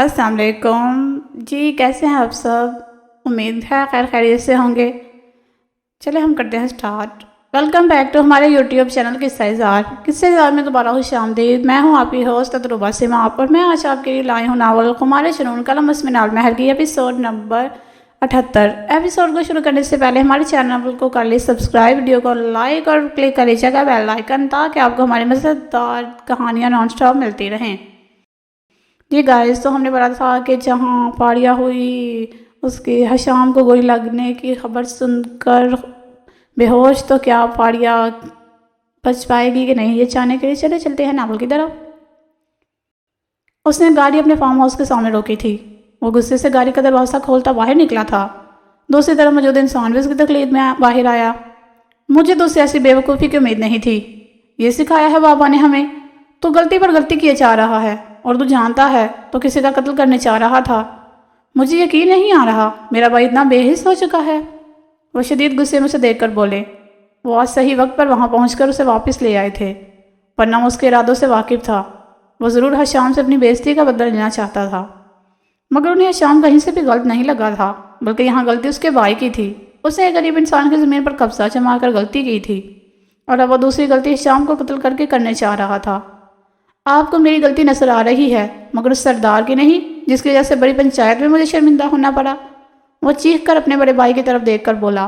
السلام علیکم جی، کیسے ہیں آپ سب؟ امید ہے خیر خیریت سے ہوں گے۔ چلے ہم کرتے ہیں سٹارٹ۔ ویلکم بیک ٹو ہمارے یوٹیوب چینل قصہ اظہار۔ قصہ اظہار میں دوبارہ خوش آمدید۔ میں ہوں آپ کی ہوسٹ تجربہ سما، اور میں آج آپ کے لیے لائی ہوں ناول خمار جنون قلم اسمنال مہر کی ایپیسوڈ نمبر 78۔ ایپیسوڈ کو شروع کرنے سے پہلے ہمارے چینل کو کر لی سبسکرائب، ویڈیو کو لائک اور کلک کر لیجیے گا بیل آئیکن، تاکہ آپ کو ہماری مزیدار کہانیاں نان سٹاپ ملتی رہیں۔ جی گائز، تو ہم نے پڑھا تھا کہ جہاں پاڑیا ہوئی اس کی حشام کو گولی لگنے کی خبر سن کر بے ہوش، تو کیا پاڑیا بچ پائے گی کہ نہیں، یہ جاننے کے لیے چلتے ہیں ناول کی طرف۔ اس نے گاڑی اپنے فارم ہاؤس کے سامنے روکی تھی۔ وہ غصے سے گاڑی کا دروازہ کھولتا باہر نکلا تھا۔ دوسری طرف موجود انسان بھی اس کی تقلید میں باہر آیا۔ مجھے تو اس سے ایسی بے وقوفی کی امید نہیں تھی۔ یہ سکھایا ہے بابا نے ہمیں، تو غلطی پر غلطی کیے جا رہا ہے، اور تو جانتا ہے تو کسی کا قتل کرنے چاہ رہا تھا۔ مجھے یقین نہیں آ رہا، میرا بھائی اتنا بے حس ہو چکا ہے۔ وہ شدید غصے میں اسے دیکھ کر بولے۔ وہ آج صحیح وقت پر وہاں پہنچ کر اسے واپس لے آئے تھے، ورنہ وہ اس کے ارادوں سے واقف تھا۔ وہ ضرور حشام سے اپنی بے عزتی کا بدلہ لینا چاہتا تھا، مگر انہیں حشام کہیں سے بھی غلط نہیں لگا تھا، بلکہ یہاں غلطی اس کے بھائی کی تھی۔ اس نے ایک غریب انسان کی زمین پر قبضہ جما کر غلطی کی تھی، اور اب وہ دوسری غلطی حشام کو قتل کر کے کرنے چاہ رہا تھا۔ آپ کو میری غلطی نظر آ رہی ہے، مگر اس سردار کی نہیں، جس کی وجہ سے بڑی پنچایت میں مجھے شرمندہ ہونا پڑا۔ وہ چیخ کر اپنے بڑے بھائی کی طرف دیکھ کر بولا۔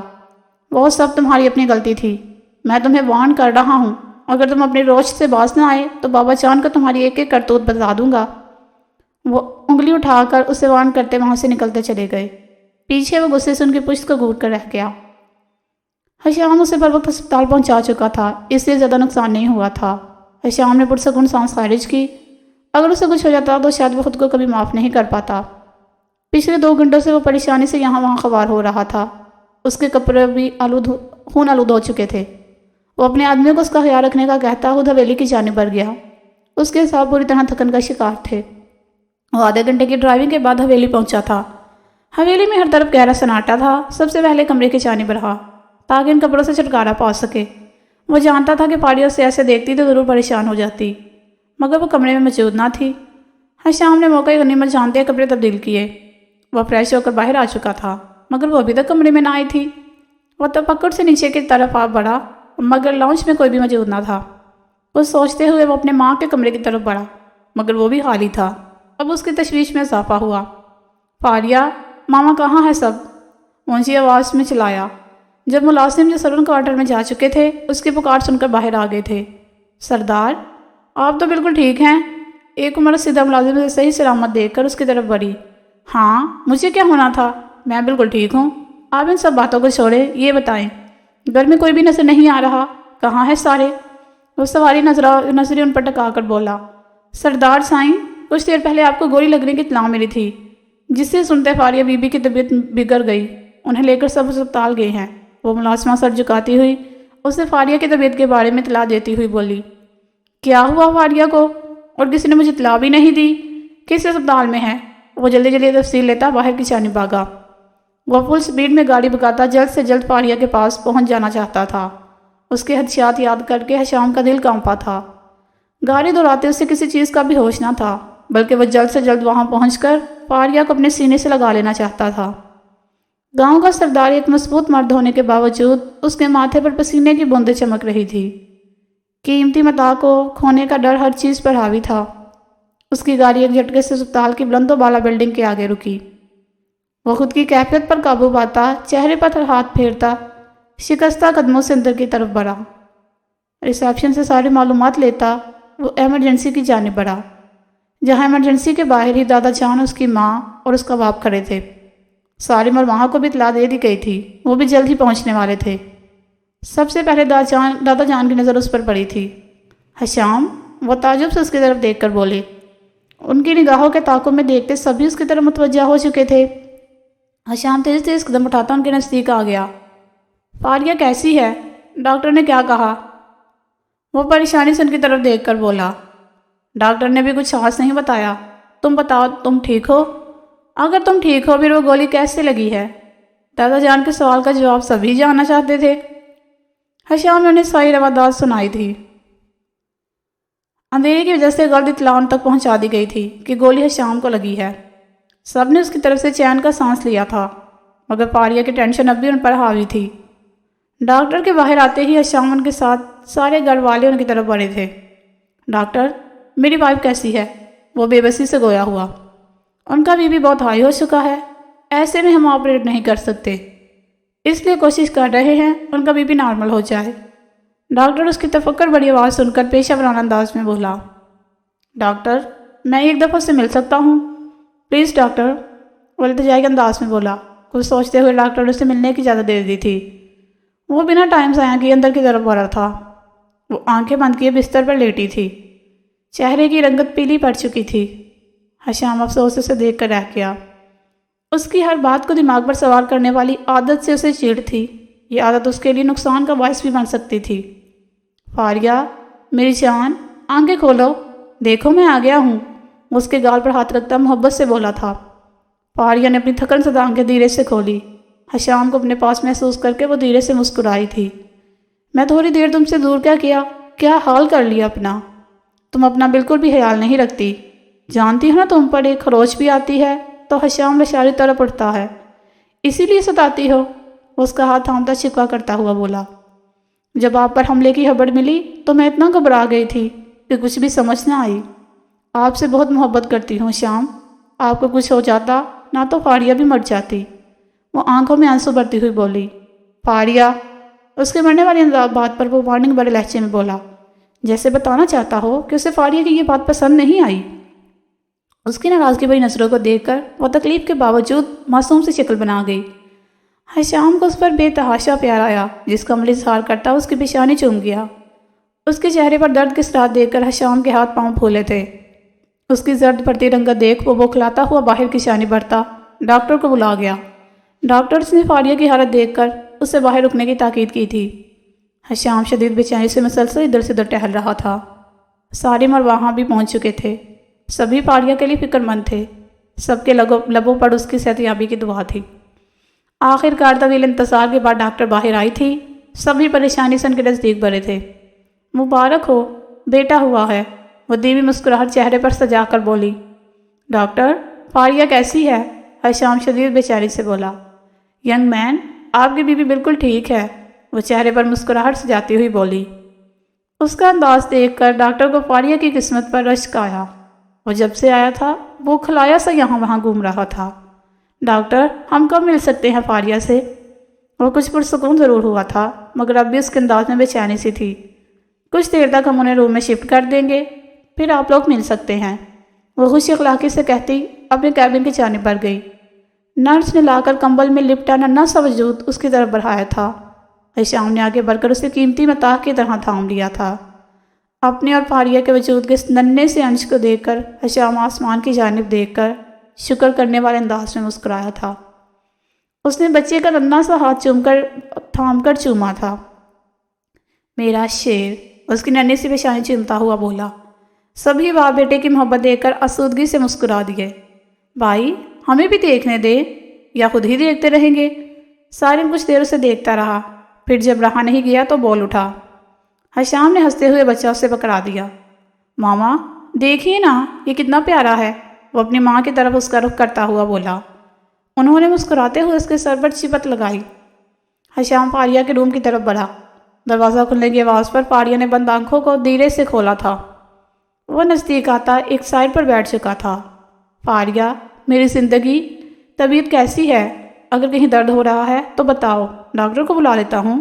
وہ سب تمہاری اپنی غلطی تھی، میں تمہیں وارن کر رہا ہوں۔ اگر تم اپنی روش سے باز نہ آئے تو بابا جان کو تمہاری ایک ایک کرتوت بتا دوں گا۔ وہ انگلی اٹھا کر اسے وارن کرتے وہاں سے نکلتے چلے گئے۔ پیچھے وہ غصے سے ان کی پشت کو گھوٹ کر رہ گیا۔ حشام اسے پر وقت ہسپتال پہنچا چکا تھا، اس لیے زیادہ نقصان نہیں ہوا تھا۔ حشام نے پرسکون سانس خارج کی۔ اگر اسے کچھ ہو جاتا تو شاید وہ خود کو کبھی معاف نہیں کر پاتا۔ پچھلے 2 گھنٹوں سے وہ پریشانی سے یہاں وہاں خوار ہو رہا تھا۔ اس کے کپڑے بھی خون آلود ہو چکے تھے۔ وہ اپنے آدمی کو اس کا خیال رکھنے کا کہتا خود حویلی کی جانب بڑھ گیا۔ اس کے ساتھ پوری طرح تھکن کا شکار تھے۔ وہ آدھے گھنٹے کی ڈرائیونگ کے بعد حویلی پہنچا تھا۔ حویلی میں ہر طرف گہرا سناٹا تھا۔ سب سے پہلے کمرے کی جانب رہا، تاکہ ان کپڑوں سے چھٹکارا پا سکے۔ وہ جانتا تھا کہ پاڑیا اسے ایسے دیکھتی تو ضرور پریشان ہو جاتی، مگر وہ کمرے میں موجود نہ تھی۔ حشام نے موقع غنیمت جانتے کپڑے تبدیل کیے۔ وہ فریش ہو کر باہر آ چکا تھا، مگر وہ ابھی تک کمرے میں نہ آئی تھی۔ وہ تفکر سے نیچے کی طرف آ بڑھا، مگر لاؤنج میں کوئی بھی موجود نہ تھا۔ وہ سوچتے ہوئے وہ اپنے ماں کے کمرے کی طرف بڑھا، مگر وہ بھی خالی تھا۔ اب اس کی تشویش میں اضافہ ہوا۔ پاڑیا، ماما کہاں ہے سب؟ اونچی آواز میں چلایا۔ جب ملازم جو سرون کوارٹر میں جا چکے تھے اس کی پکار سن کر باہر آ گئے تھے۔ سردار، آپ تو بالکل ٹھیک ہیں؟ ایک عمر سیدھا ملازم سے صحیح سلامت دیکھ کر اس کی طرف بڑھی۔ ہاں، مجھے کیا ہونا تھا، میں بالکل ٹھیک ہوں۔ آپ ان سب باتوں کو چھوڑیں، یہ بتائیں گھر میں کوئی بھی نظر نہیں آ رہا، کہاں ہے سارے؟ وہ سواری نظری ان پر ٹکا کر بولا۔ سردار سائیں، کچھ دیر پہلے آپ کو گولی لگنے کی اطلاع ملی تھی، جس سے سنتے پاڑیا بی بی کی طبیعت بگڑ گئی، انہیں لے کر سب اسپتال گئے ہیں۔ وہ ملازمہ سر جھکاتی ہوئی اسے فاریہ کی طبیعت کے بارے میں اطلاع دیتی ہوئی بولی۔ کیا ہوا فاریہ کو؟ اور کسی نے مجھے اطلاع بھی نہیں دی، کس اسپتال میں ہے؟ وہ جلدی جلدی تفصیل لیتا باہر کی جانب بھاگا۔ وہ فل سپیڈ میں گاڑی بھگاتا جلد سے جلد فاریہ کے پاس پہنچ جانا چاہتا تھا۔ اس کے خدشات یاد کر کے حشام کا دل کانپا تھا۔ گاڑی دوڑاتے اسے کسی چیز کا بھی ہوش نہ تھا، بلکہ وہ جلد سے جلد وہاں پہنچ کر فاریہ کو اپنے سینے سے لگا لینا چاہتا تھا۔ گاؤں کا سردار ایک مضبوط مرد ہونے کے باوجود اس کے ماتھے پر پسینے کی بوندیں چمک رہی تھی۔ قیمتی متاع کو کھونے کا ڈر ہر چیز پر حاوی تھا۔ اس کی گاڑی ایک جھٹکے سے اسپتال کی بلند و بالا بلڈنگ کے آگے رکی۔ وہ خود کی کیفیت پر قابو پاتا چہرے پر ہاتھ پھیرتا شکستہ قدموں سے اندر کی طرف بڑھا۔ ریسیپشن سے ساری معلومات لیتا وہ ایمرجنسی کی جانب بڑھا، جہاں ایمرجنسی کے باہر ہی دادا جان، اس کی ماں اور اس کا باپ کھڑے تھے۔ ساری وہاں کو بھی اطلاع دے دی گئی تھی، وہ بھی جلد ہی پہنچنے والے تھے۔ سب سے پہلے دادا جان کی نظر اس پر پڑی تھی۔ حشام، وہ تعجب سے اس کی طرف دیکھ کر بولے۔ ان کی نگاہوں کے تعاقب میں دیکھتے سبھی اس کی طرف متوجہ ہو چکے تھے۔ حشام تیز تیز قدم اٹھاتا ان کے نزدیک آ گیا۔ فاریہ کیسی ہے؟ ڈاکٹر نے کیا کہا؟ وہ پریشانی سے ان کی طرف دیکھ کر بولا۔ ڈاکٹر نے بھی کچھ خاص نہیں بتایا، تم بتاؤ تم ٹھیک ہو؟ اگر تم ٹھیک ہو پھر وہ گولی کیسے لگی ہے؟ دادا جان کے سوال کا جواب سبھی جاننا چاہتے تھے۔ حشام نے انہیں ساری روادات سنائی تھی۔ اندھیرے کی وجہ سے غلط اطلاع ان تک پہنچا دی گئی تھی کہ گولی حشام کو لگی ہے۔ سب نے اس کی طرف سے چین کا سانس لیا تھا، مگر فاریہ کی ٹینشن اب بھی ان پر حاوی تھی۔ ڈاکٹر کے باہر آتے ہی حشام ان کے ساتھ سارے گھر والے ان کی طرف بڑھے تھے۔ ڈاکٹر، میری وائف کیسی ہے؟ وہ بے بسی سے گویا ہوا۔ ان کا بی پی بہت ہائی ہو چکا ہے، ایسے میں ہم آپریٹ نہیں کر سکتے، اس لیے کوشش کر رہے ہیں ان کا بی پی نارمل ہو جائے۔ ڈاکٹر اس کی تفکر بڑی آواز سن کر پیشہ ورانہ انداز میں بولا، ڈاکٹر میں ایک دفعہ سے مل سکتا ہوں؟ پلیز ڈاکٹر، وہ التجائی انداز میں بولا۔ کچھ سوچتے ہوئے ڈاکٹر نے اسے ملنے کی اجازت دے دی تھی۔ وہ بنا ٹائم ضائع کیے اندر کی طرف بڑھا تھا۔ وہ آنکھیں بند کیے بستر پر لیٹی تھی، چہرے کی رنگت پیلی پڑ چکی تھی۔ حشام افسوس اسے دیکھ کر رہ گیا۔ اس کی ہر بات کو دماغ پر سوار کرنے والی عادت سے اسے چڑ تھی۔ یہ عادت اس کے لیے نقصان کا باعث بھی بن سکتی تھی۔ فاریہ، میری جان، آنکھیں کھولو، دیکھو میں آ گیا ہوں، وہ اس کے گال پر ہاتھ رکھتا محبت سے بولا تھا۔ فاریہ نے اپنی تھکن زدہ آنکھیں دھیرے سے کھولی۔ حشام کو اپنے پاس محسوس کر کے وہ دھیرے سے مسکرائی تھی۔ میں تھوڑی دیر تم سے دور کیا حال کر لیا اپنا؟ تم اپنا بالکل بھی خیال نہیں رکھتی، جانتی ہو نا تم پر ایک خروچ بھی آتی ہے تو حشام لشاری طرف اٹھتا ہے، اسی لیے ستاتی ہو؟ وہ اس کا ہاتھ تھامتا شکوہ کرتا ہوا بولا۔ جب آپ پر حملے کی خبر ملی تو میں اتنا گھبرا گئی تھی کہ کچھ بھی سمجھ نہ آئی۔ آپ سے بہت محبت کرتی ہوں شام، آپ کو کچھ ہو جاتا نہ تو فاریہ بھی مر جاتی۔ وہ آنکھوں میں آنسو بھرتی ہوئی بولی۔ فاریہ، اس کے مرنے والی بات پر وہ وارننگ بڑے لہجے میں بولا، جیسے بتانا چاہتا ہو کہ اسے فاریہ کی یہ بات پسند نہیں آئی۔ اس کی ناراضگی بھری نظروں کو دیکھ کر وہ تکلیف کے باوجود معصوم سی شکل بنا گئی۔ حشام کو اس پر بے تحاشا پیار آیا، جس کا عملی اظہار کرتا اس کی پیشانی چوم گیا۔ اس کے چہرے پر درد کے سرات دیکھ کر حشام کے ہاتھ پاؤں پھولے تھے۔ اس کی زرد پڑتی رنگت دیکھ وہ بوکھلاتا ہوا باہر کی شانی بڑھتا ڈاکٹر کو بلا گیا۔ ڈاکٹرز نے فاریہ کی حالت دیکھ کر اسے باہر رکنے کی تاکید کی تھی۔ حشام شدید بے چینی سے مسلسل ادھر سے ادھر ٹہل رہا تھا۔ سارے مر وہاں بھی پہنچ چکے تھے، سبھی فاریہ کے لیے فکر مند تھے، سب کے لبوں پر اس کی صحتیابی کی دعا تھی۔ آخر کار طویل انتظار کے بعد ڈاکٹر باہر آئی تھی۔ سبھی پریشانی سے ان کے نزدیک بھرے تھے۔ مبارک ہو، بیٹا ہوا ہے، وہ دھیمی مسکراہٹ چہرے پر سجا کر بولی۔ ڈاکٹر، فاریہ کیسی ہے؟ حشام شدید بے چینی سے بولا۔ ینگ مین، آپ کی بیوی بالکل ٹھیک ہے، وہ چہرے پر مسکراہٹ سجاتی ہوئی بولی۔ اس کا انداز دیکھ کر ڈاکٹر کو فاریہ کی قسمت پر رشک آیا۔ وہ جب سے آیا تھا وہ کھلایا سا یہاں وہاں گھوم رہا تھا۔ ڈاکٹر، ہم کب مل سکتے ہیں فاریہ سے؟ وہ کچھ پرسکون ضرور ہوا تھا، مگر اب بھی اس کے انداز میں بے چینی سی تھی۔ کچھ دیر تک ہم انہیں روم میں شفٹ کر دیں گے، پھر آپ لوگ مل سکتے ہیں، وہ خوش اخلاقی سے کہتی اپنے کیبن کی جانب بڑھ گئی۔ نرس نے لا کر کمبل میں لپٹا ننھا سا وجود اس کی طرف بڑھایا تھا۔ حشام نے آگے بڑھ کر اسے قیمتی متاع کی طرح تھام لیا تھا۔ اپنے اور فاریہ کے وجود کے اس ننھے سے انش کو دیکھ کر حشام آسمان کی جانب دیکھ کر شکر کرنے والے انداز میں مسکرایا تھا۔ اس نے بچے کا ننھا سا ہاتھ تھام کر چوما تھا۔ میرا شیر، اس کی ننھی سی پیشانی چومتا ہوا بولا۔ سبھی باپ بیٹے کی محبت دیکھ کر آسودگی سے مسکرا دیے۔ بھائی، ہمیں بھی دیکھنے دے یا خود ہی دیکھتے رہیں گے؟ سارم کچھ دیر اسے دیکھتا رہا، پھر جب رہا نہیں گیا تو بول اٹھا۔ حشام نے ہنستے ہوئے بچہ اسے پکڑا دیا۔ ماما، دیکھیے نا یہ کتنا پیارا ہے، وہ اپنی ماں کی طرف اس کا رخ کرتا ہوا بولا۔ انہوں نے مسکراتے ہوئے اس کے سر پر چپت لگائی۔ حشام فاریہ کے روم کی طرف بڑھا۔ دروازہ کھلنے کی آواز پر فاریہ نے بند آنکھوں کو دھیرے سے کھولا تھا۔ وہ نزدیک آتا ایک سائڈ پر بیٹھ چکا تھا۔ فاریہ، میری زندگی، طبیعت کیسی ہے؟ اگر کہیں درد ہو رہا ہے تو بتاؤ، ڈاکٹر کو بلا لیتا ہوں،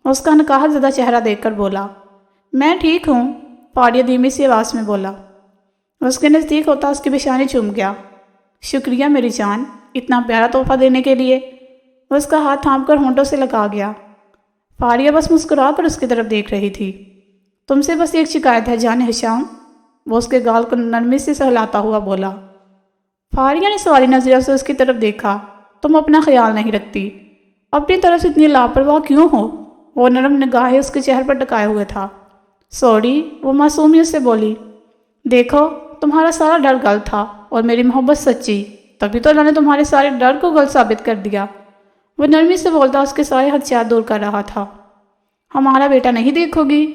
اس کا نقاہت زدہ چہرہ دیکھ کر بولا۔ میں ٹھیک ہوں، فاریہ دھیمی سی آواز میں بولا۔ اس کے نزدیک ہوتا اس کی پیشانی چوم گیا۔ شکریہ میری جان، اتنا پیارا تحفہ دینے کے لیے، وہ اس کا ہاتھ تھام کر ہونٹوں سے لگا گیا۔ فاریہ بس مسکرا کر اس کی طرف دیکھ رہی تھی۔ تم سے بس ایک شکایت ہے جان حشام، وہ اس کے گال کو نرمی سے سہلاتا ہوا بولا۔ فاریہ نے سوالی نظروں سے اس کی طرف دیکھا۔ تم اپنا خیال نہیں رکھتی، اپنی طرف سے اتنی لاپرواہ کیوں ہو؟ وہ نرم نگاہیں اس کے چہرے پر ٹکائے ہوئے تھا۔ سوری، وہ معصومیت سے بولی۔ دیکھو، تمہارا سارا ڈر غلط تھا اور میری محبت سچی، تبھی تو اللہ نے تمہارے سارے ڈر کو غلط ثابت کر دیا۔ وہ نرمی سے بولتا اس کے سارے خدشات دور کر رہا تھا۔ ہمارا بیٹا نہیں دیکھو گی؟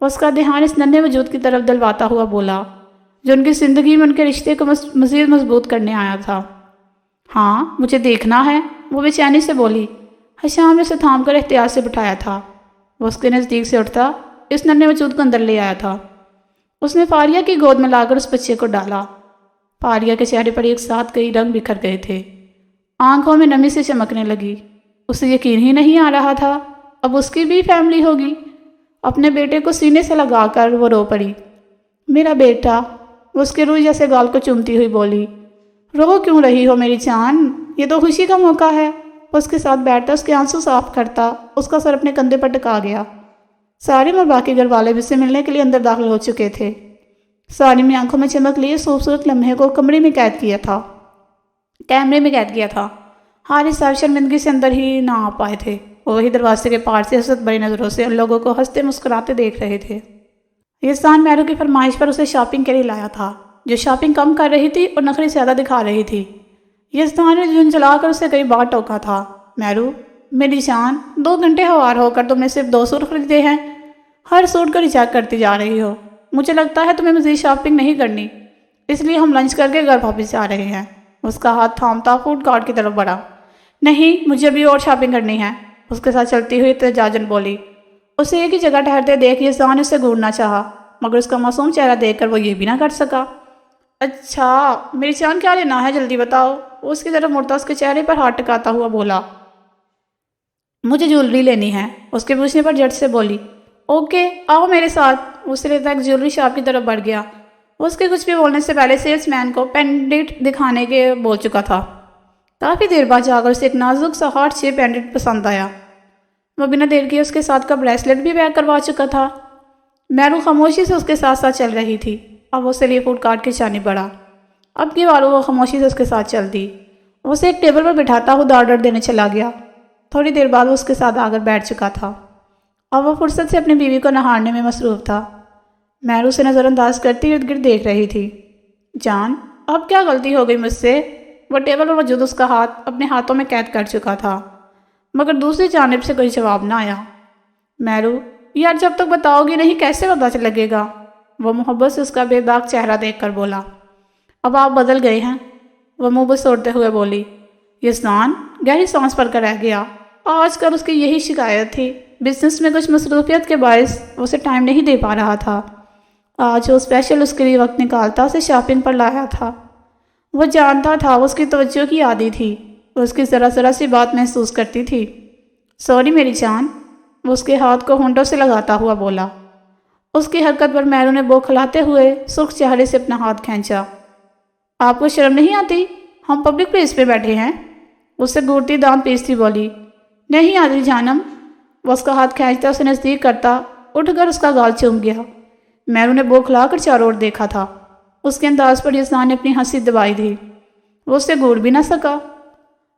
وہ اس کا دھیان اس ننھے وجود کی طرف دلواتا ہوا بولا جو ان کی زندگی میں ان کے رشتے کو مزید مضبوط کرنے آیا تھا۔ ہاں مجھے دیکھنا ہے، وہ بے چینی سے بولی۔ حشام نے اسے تھام کر احتیاط سے بٹھایا تھا۔ وہ اس کے نزدیک سے اٹھتا اس ننھے وجود کو اندر لے آیا تھا۔ اس نے فاریہ کی گود میں لا کر اس بچے کو ڈالا۔ فاریہ کے چہرے پر ایک ساتھ کئی رنگ بکھر گئے تھے، آنکھوں میں نمی سے چمکنے لگی۔ اسے یقین ہی نہیں آ رہا تھا اب اس کی بھی فیملی ہوگی۔ اپنے بیٹے کو سینے سے لگا کر وہ رو پڑی۔ میرا بیٹا، وہ اس کے روئی جیسے گال کو چومتی ہوئی بولی۔ رو کیوں رہی ہو میری جان، یہ تو خوشی کا موقع ہے۔ وہ اس کے ساتھ بیٹھتا، اس کے آنسو صاف کرتا، اس کا سر اپنے کندھے پر ٹکا گیا۔ سالم اور باقی گھر والے بھی اس سے ملنے کے لیے اندر داخل ہو چکے تھے۔ سالم نے آنکھوں میں چمک لیے اس خوبصورت لمحے کو کیمرے میں قید کیا تھا۔ حارث صاحب شرمندگی سے اندر ہی نہ آ پائے تھے۔ وہ وہی دروازے کے پار سے حسرت بڑی نظروں سے ان لوگوں کو ہنستے مسکراتے دیکھ رہے تھے۔ یزدان میرو کی فرمائش پر اسے شاپنگ کے لیے لایا تھا، جو شاپنگ کم کر رہی تھی اور نخرے زیادہ دکھا رہی تھی۔ یزدان نے جھنجھلا کر اسے کئی بار ٹوکا تھا۔ میرو میری جان، 2 گھنٹے ہوار ہو کر تم نے صرف 2 سوٹ خریدے ہیں، ہر سوٹ کو ریجیکٹ کرتی جا رہی ہو۔ مجھے لگتا ہے تمہیں مزید شاپنگ نہیں کرنی، اس لیے ہم لنچ کر کے گھر واپس جا رہے ہیں۔ اس کا ہاتھ تھامتا فوڈ کارٹ کی طرف بڑھا۔ نہیں، مجھے ابھی اور شاپنگ کرنی ہے، اس کے ساتھ چلتی ہوئی احتجاجاً بولی۔ اسے ایک ہی جگہ ٹھہرتے دیکھ یزدان اسے گھورنا چاہا، مگر اس کا معصوم چہرہ دیکھ کر وہ یہ بھی نہ کر سکا۔ اچھا میری جان، کیا لینا ہے جلدی بتاؤ؟ وہ اس کی طرف مڑتا اس کے چہرے پر ہاتھ ٹکاتا ہوا بولا۔ مجھے جیولری لینی ہے، اس کے پوچھنے پر جھٹ سے بولی۔ اوکے آؤ میرے ساتھ۔ اس لیے تک جیولری شاپ کی طرف بڑھ گیا۔ اس کے کچھ بھی بولنے سے پہلے سیلس مین کو پینڈنٹ دکھانے کے بول چکا تھا۔ کافی دیر بعد جا کر اسے ایک نازک سا ہارٹ شیپ پینڈنٹ پسند آیا۔ وہ بنا دیر کیے اس کے ساتھ کا بریسلٹ بھی پیک کروا چکا تھا۔ میرو خاموشی سے اس کے ساتھ ساتھ چل رہی تھی۔ اب اسے لیے فوڈ کارٹ کی جانب بڑھا۔ اب کی بار وہ خاموشی سے اس کے ساتھ چل دی۔ اسے ایک ٹیبل پر بٹھاتا ہوا آرڈر دینے چلا گیا۔ تھوڑی دیر بعد وہ اس کے ساتھ آ کر بیٹھ چکا تھا اور وہ فرصت سے اپنی بیوی کو نہارنے میں مصروف تھا۔ میرو سے نظر انداز کرتی ارد گرد دیکھ رہی تھی۔ جان، اب کیا غلطی ہو گئی مجھ سے؟ وہ ٹیبل پر موجود اس کا ہاتھ اپنے ہاتھوں میں قید کر چکا تھا، مگر دوسری جانب سے کوئی جواب نہ آیا۔ میرو یار، جب تک بتاؤ گی نہیں کیسے پتہ لگے گا؟ وہ محبت سے اس کا بے داغ چہرہ دیکھ کر بولا۔ اب آپ بدل گئے ہیں، وہ منہ بسوڑتے ہوئے بولی۔ یزدان گہری سانس بھر کر رہ گیا۔ آج کل اس کی یہی شکایت تھی، بزنس میں کچھ مصروفیت کے باعث اسے ٹائم نہیں دے پا رہا تھا۔ آج وہ اسپیشل اس کے لیے وقت نکالتا اسے شاپنگ پر لایا تھا۔ وہ جانتا تھا وہ اس کی توجہ کی عادی تھی، وہ اس کی ذرا سی بات محسوس کرتی تھی۔ سوری میری جان، وہ اس کے ہاتھ کو ہونٹوں سے لگاتا ہوا بولا۔ اس کی حرکت پر میرو نے بوکھلاتے ہوئے سرخ چہرے سے اپنا ہاتھ کھینچا۔ آپ کو شرم نہیں آتی؟ ہم پبلک پلیس پہ بیٹھے ہیں، اس سے گھورتی دانت پیستی بولی۔ نہیں آتی جانم، وہ اس کا ہاتھ کھینچتا اسے نزدیک کرتا اٹھ کر اس کا گال چوم گیا۔ میرو نے بوکھلا کر چاروں اور دیکھا تھا۔ اس کے انداز پر یزدان نے اپنی ہنسی دبائی تھی، وہ اسے گھور بھی نہ سکا۔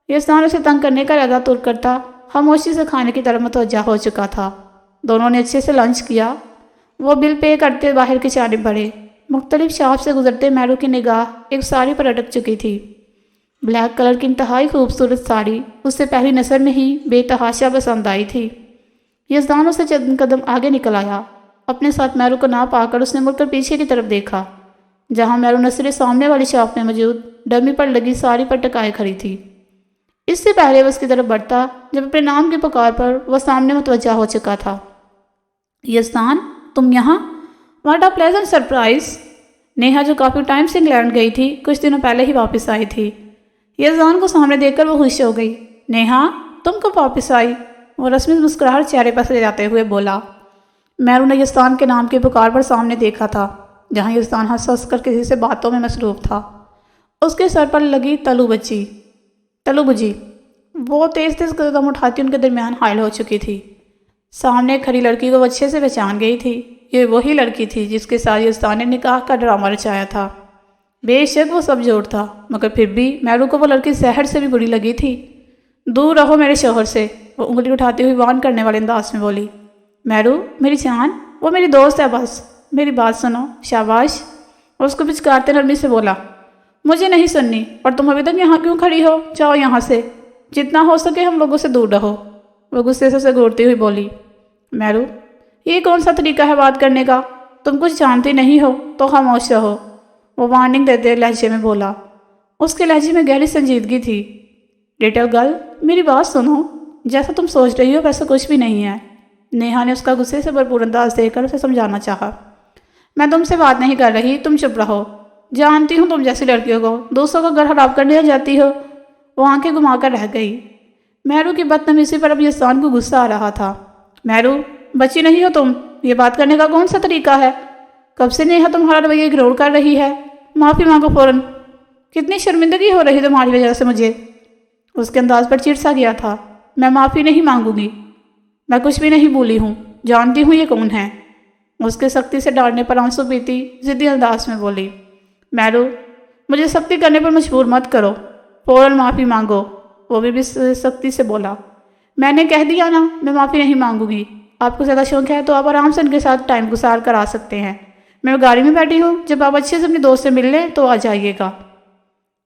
یزدان اسے تنگ کرنے کا ارادہ ترک کرتا خاموشی سے کھانے کی طرف متوجہ ہو چکا تھا۔ دونوں نے اچھے سے لنچ کیا۔ وہ بل پے کرتے باہر کی جانب بڑھے۔ مختلف شاپ سے گزرتے میرو کی نگاہ ایک ساڑی پر اٹک چکی تھی۔ بلیک کلر کی انتہائی خوبصورت ساڑی اس سے پہلی نظر میں ہی بے تحاشا پسند آئی تھی۔ یزدان اسے چند قدم آگے نکل آیا۔ اپنے ساتھ میرو کو نہ پا کر اس نے مڑ کر پیچھے کی طرف دیکھا، جہاں میرو نصرے سامنے والی شاپ میں موجود ڈمی پر لگی ساڑی پر ٹکائے کھڑی تھی۔ اس سے پہلے وہ اس کی طرف بڑھتا جب اپنے نام کی پکار پر وہ سامنے متوجہ ہو چکا تھا۔ یزدان، تم یہاں؟ What a pleasant surprise. Neha جو کافی ٹائم سے انگلینڈ گئی تھی کچھ دنوں پہلے ہی واپس آئی تھی۔ یزدان کو سامنے دیکھ کر وہ خوش ہو گئی۔ نیہا، تم کب واپس آئی؟ وہ رسمی مسکراہٹ چہرے پر سے جاتے ہوئے بولا۔ میرو نے یزدان کے نام کی پکار پر سامنے دیکھا تھا، جہاں یزدان ہنس ہنس کر کسی سے باتوں میں مصروف تھا۔ اس کے سر پر لگی تلو بجی وہ تیز قدم اٹھاتی ان کے درمیان حائل ہو چکی تھی۔ سامنے کھڑی لڑکی کو وہ اچھے سے پہچان گئی تھی۔ یہ وہی لڑکی تھی جس کے ساتھ یزدان نے نکاح کا ڈرامہ رچایا تھا۔ بے شک وہ سب جھوٹ تھا، مگر پھر بھی میرو کو وہ لڑکی زہر سے بھی بری لگی تھی۔ دور رہو میرے شوہر سے، وہ انگلی اٹھاتی ہوئی وارن کرنے والے انداز میں بولی۔ میرو میری جان، وہ میری دوست ہے، بس میری بات سنو۔ شاباش، اور اس کو پچکارتے نرمی سے بولا۔ مجھے نہیں سننی، اور تم ابھی تک یہاں کیوں کھڑی ہو؟ جاؤ یہاں سے، جتنا ہو سکے ہم لوگوں سے دور رہو، وہ غصے سے اسے گھورتی ہوئی بولی۔ میرو یہ کون سا طریقہ ہے بات کرنے کا؟ تم کچھ جانتی نہیں ہو تو خاموش رہو، وہ وارننگ دیتے لہجے میں بولا۔ اس کے لہجے میں گہری سنجیدگی تھی۔ لٹل گرل، میری بات سنو، جیسا تم سوچ رہی ہو ویسا کچھ بھی نہیں ہے۔ نیہا نے اس کا غصے سے بھرپور انداز دے کر اسے سمجھانا چاہا۔ میں تم سے بات نہیں کر رہی، تم چپ رہو۔ جانتی ہوں تم جیسی لڑکیوں کو دوسروں کا گھر خراب کرنے جاتی ہو۔ وہ آنکھیں گھما کر رہ گئی۔ مہرو کی بدتمیزی پر اب یزدان کو غصہ آ رہا تھا۔ مہرو، بچی نہیں ہو تم، یہ بات کرنے کا کون سا طریقہ ہے؟ کب سے نیہا تمہارا رویہ اگنور کر رہی ہے؟ معافی مانگو فوراً۔ کتنی شرمندگی ہو رہی تمہاری وجہ سے مجھے۔ اس کے انداز پر چڑ سا گیا تھا۔ میں معافی نہیں مانگوں گی، میں کچھ بھی نہیں بولی ہوں، جانتی ہوں یہ کون ہے۔ اس کے سختی سے ڈانٹنے پر آنسو پیتی ضدی انداز میں بولی، مہرو، مجھے سختی کرنے پر مجبور مت کرو، فوراً معافی مانگو۔ وہ بھی سختی سے بولا، میں نے کہہ دیا نا، میں معافی نہیں مانگوں گی۔ آپ کو زیادہ شوق ہے تو آپ آرام سے ان کے ساتھ ٹائم گزار کر آ سکتے ہیں، میں گاڑی میں بیٹھی ہوں، جب آپ اچھے سے اپنی دوست سے مل لیں تو آ جائیے گا۔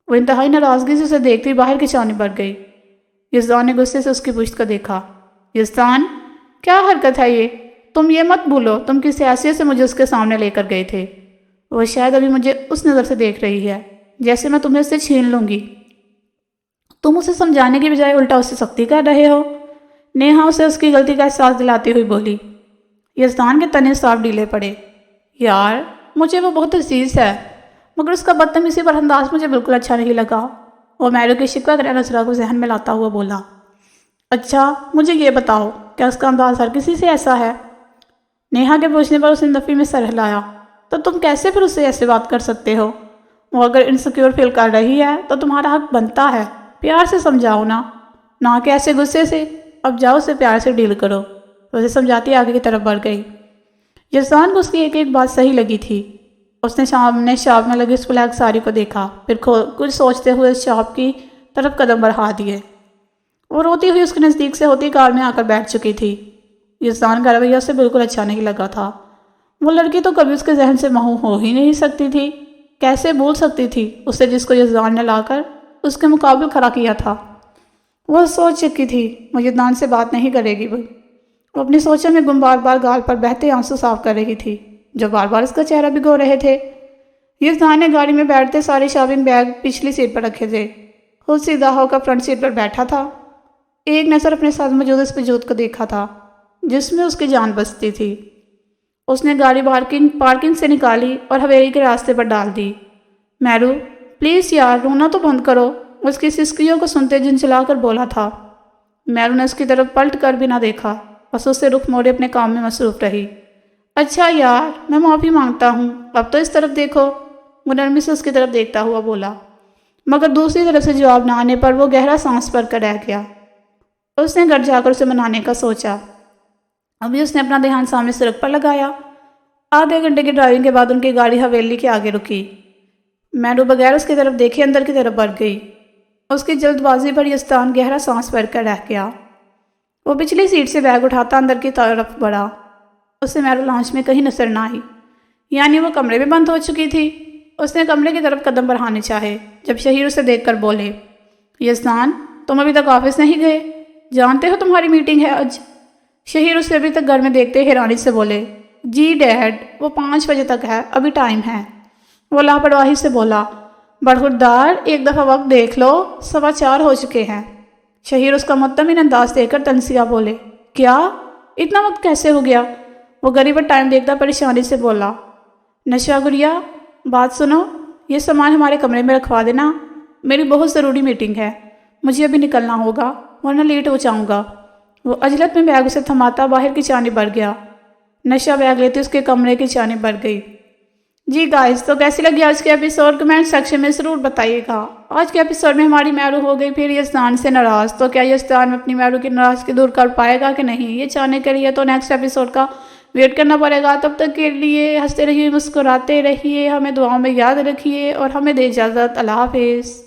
وہ انتہائی ناراضگی سے اسے دیکھتی باہر کی جانب بڑھ گئی۔ یزدان نے غصے سے اس کی پشت کو دیکھا۔ یزدان، کیا حرکت ہے یہ؟ تم یہ مت بھولو تم کس حیثیت سے مجھے اس کے سامنے لے کر گئے تھے۔ وہ شاید ابھی مجھے اس نظر سے دیکھ رہی ہے جیسے میں تمہیں اس سے چھین لوں گی۔ تم اسے سمجھانے کی بجائے الٹا اس سے سختی کر رہے ہو۔ نیہا اسے اس کی غلطی کا احساس دلاتی ہوئی بولی۔ یزدان کے تنے صاف ڈھیلے پڑے۔ یار، مجھے وہ بہت عزیز ہے، مگر اس کا بدتمیزی پر انداز مجھے بالکل اچھا نہیں لگا۔ وہ مہرو کی شکوہ کرے نظرہ کو ذہن میں لاتا ہوا بولا۔ اچھا، مجھے یہ بتاؤ، کیا اس کا انداز ہر کسی سے ایسا ہے؟ نیہا کے پوچھنے پر اس نے نفی میں سر ہلایا۔ تو تم کیسے پھر اس سے ایسے بات کر سکتے ہو؟ وہ اگر انسیکیور فیل کر رہی ہے تو تمہارا حق بنتا ہے، پیار سے سمجھاؤ نا، نہ کہ ایسے غصے سے۔ اب جاؤ اسے پیار سے ڈیل کرو۔ اسے سمجھاتی آگے کی طرف بڑھ گئی۔ یزدان کو اس کی ایک ایک بات صحیح لگی تھی۔ اس نے سامنے شاپ میں لگی اس بلیک ساری کو دیکھا، پھر کچھ سوچتے ہوئے اس شاپ کی طرف قدم بڑھا دیے۔ وہ روتی ہوئی اس کے نزدیک سے ہوتی کار میں آ کر بیٹھ چکی تھی۔ یزدان کا رویہ اسے بالکل اچھا نہیں لگا تھا۔ وہ لڑکی تو کبھی اس کے ذہن سے محو ہو ہی نہیں سکتی تھی۔ کیسے بھول سکتی تھی اسے جس کو یزدان نے لا کر اس کے مقابل کھڑا کیا تھا؟ وہ سوچ چکی تھی وہ یزدان سے بات نہیں کرے گی۔ وہ اپنی سوچوں میں گم بار بار گال پر بہتے آنسو صاف کر رہی تھی جو بار بار اس کا چہرہ بھگو رہے تھے۔ یزدان نے گاڑی میں بیٹھتے سارے شاپنگ بیگ پچھلی سیٹ پر رکھے تھے، خود سیدھا ہو کر فرنٹ سیٹ پر بیٹھا تھا۔ ایک نظر اپنے ساتھ موجود اس وجود کو دیکھا تھا جس میں اس کی جان بستی تھی۔ اس نے گاڑی پارکنگ سے نکالی اور حویلی کے راستے پر ڈال دی۔ مہرو، پلیز یار، رونا تو بند کرو، اس کی سسکیوں کو سنتے جھنجھلا کر بولا تھا۔ مہرو نے اس کی طرف پلٹ کر بھی نہ دیکھا، بس اس سے رخ موڑے اپنے کام میں مصروف رہی۔ اچھا یار، میں معافی مانگتا ہوں، اب تو اس طرف دیکھو، وہ نرمی سے اس کی طرف دیکھتا ہوا بولا۔ مگر دوسری طرف سے جواب نہ آنے پر وہ گہرا سانس بھر کر رہ گیا۔ اس نے گھر جا کر اسے منانے کا سوچا۔ ابھی اس نے اپنا دھیان سامنے سڑک پر لگایا۔ آدھے گھنٹے کی ڈرائیونگ کے بعد ان کی گاڑی حویلی کے آگے رکی۔ مہرو بغیر اس کی طرف دیکھے اندر کی طرف بڑھ گئی۔ اس کی جلد بازی پر یزدان گہرا سانس بھر کر رہ گیا۔ وہ پچھلی سیٹ سے بیگ اٹھاتا اندر کی طرف بڑھا۔ اس سے مہرو لانچ میں کہیں نظر نہ آئی، یعنی وہ کمرے میں بند ہو چکی تھی۔ اس نے کمرے کی طرف قدم بڑھانے چاہے جب شہیر اسے دیکھ کر بولے، یزدان، تم ابھی تک آفس نہیں گئے؟ جانتے ہو تمہاری میٹنگ ہے آج؟ شہیر اسے ابھی تک گھر میں دیکھتے حیرانی سے بولے، جی ڈیڈ، وہ 5 بجے تک ہے، ابھی ٹائم ہے۔ وہ لاپرواہی سے بولا، برخوردار، ایک دفعہ وقت دیکھ لو، 4:15 ہو چکے ہیں۔ شہیر اس کا مطمئن انداز دیکھ کر تنسیہ بولے، کیا؟ اتنا وقت کیسے ہو گیا؟ وہ گھڑی پر ٹائم دیکھتا پریشانی سے بولا، نشا گڑیا، بات سنو، یہ سامان ہمارے کمرے میں رکھوا دینا، میری بہت ضروری میٹنگ ہے، مجھے ابھی نکلنا ہوگا ورنہ لیٹ ہو جاؤں گا۔ وہ عجلت میں بیگ اسے تھماتا باہر کی جانب بڑھ گیا۔ نشا بیگ لیتے اس کے کمرے کی جانب بڑھ گئی۔ جی گائز، تو کیسی لگی آج کے ایپیسوڈ؟ کمنٹ سیکشن میں ضرور بتائیے گا۔ آج کے ایپیسوڈ میں ہماری مہرو ہو گئی پھر یزدان سے ناراض، تو کیا یزدان اپنی مہرو کی ناراضگی دور کر پائے گا کہ نہیں؟ یہ جاننے کے لیے تو نیکسٹ ایپیسوڈ کا ویٹ کرنا پڑے گا۔ تب تک کے لیے ہنستے رہیے، مسکراتے رہیے، ہمیں دعاؤں میں یاد رکھیے اور ہمیں دے اجازت۔ اللہ حافظ۔